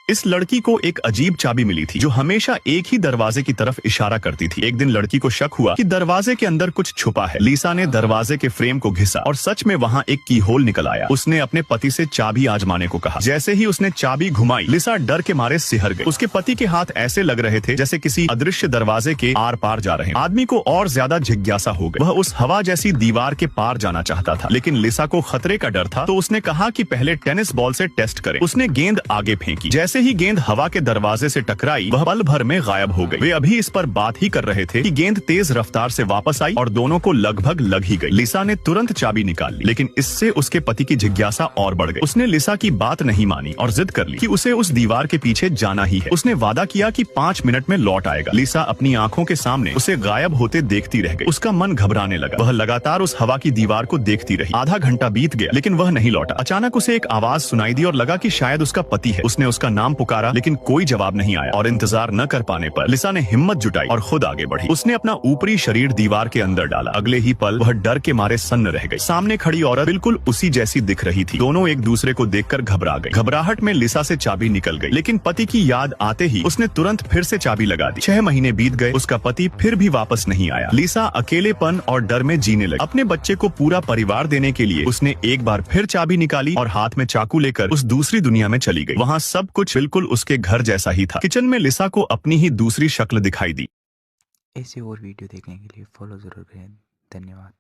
इस लड़की को एक अजीब चाबी मिली थी जो हमेशा एक ही दरवाजे की तरफ इशारा करती थी। एक दिन लड़की को शक हुआ कि दरवाजे के अंदर कुछ छुपा है। लिसा ने दरवाजे के फ्रेम को घिसा और सच में वहाँ एक की होल निकल आया। उसने अपने पति से चाबी आजमाने को कहा। जैसे ही उसने चाबी घुमाई, लिसा डर के मारे सिहर गई। उसके पति के हाथ ऐसे लग रहे थे जैसे किसी अदृश्य दरवाजे के आर पार जा रहे हैं। आदमी को और ज्यादा जिज्ञासा हो गई। वह उस हवा जैसी दीवार के पार जाना चाहता था, लेकिन लिसा को खतरे का डर था, तो उसने कहा कि पहले टेनिस बॉल से टेस्ट करे। उसने गेंद आगे फेंकी। जैसे ही गेंद हवा के दरवाजे से टकराई, वह पल भर में गायब हो गई। वे अभी इस पर बात ही कर रहे थे कि गेंद तेज रफ्तार से वापस आई और दोनों को लगभग लग ही गई। लिसा ने तुरंत चाबी निकाल ली, लेकिन इससे उसके पति की जिज्ञासा और बढ़ गई। उसने लिसा की बात नहीं मानी और जिद कर ली कि उसे उस दीवार के पीछे जाना ही है। उसने वादा किया कि 5 मिनट में लौट आएगा। लिसा अपनी आंखों के सामने उसे गायब होते देखती रह गई। उसका मन घबराने लगा। वह लगातार उस हवा की दीवार को देखती रही। आधा घंटा बीत गया, लेकिन वह नहीं लौटा। अचानक उसे एक आवाज सुनाई दी और लगा कि शायद उसका पति है। उसने उसका नाम पुकारा, लेकिन कोई जवाब नहीं आया और इंतजार न कर पाने पर लिसा ने हिम्मत जुटाई और खुद आगे बढ़ी। उसने अपना ऊपरी शरीर दीवार के अंदर डाला। अगले ही पल वह डर के मारे सन्न रह गई। सामने खड़ी औरत बिल्कुल उसी जैसी दिख रही थी। दोनों एक दूसरे को देखकर घबरा गए। घबराहट में लिसा से चाबी निकल गई, लेकिन पति की याद आते ही उसने तुरंत फिर से चाबी लगा दी। 6 महीने बीत गए, उसका पति फिर भी वापस नहीं आया। लिसा अकेलेपन और डर में जीने लगी। अपने बच्चे को पूरा परिवार देने के लिए उसने एक बार फिर चाबी निकाली और हाथ में चाकू लेकर उस दूसरी दुनिया में चली गई। वहाँ सब कुछ बिल्कुल उसके घर जैसा ही था। किचन में लिसा को अपनी ही दूसरी शक्ल दिखाई दी। ऐसे और वीडियो देखने के लिए फॉलो जरूर करें। धन्यवाद।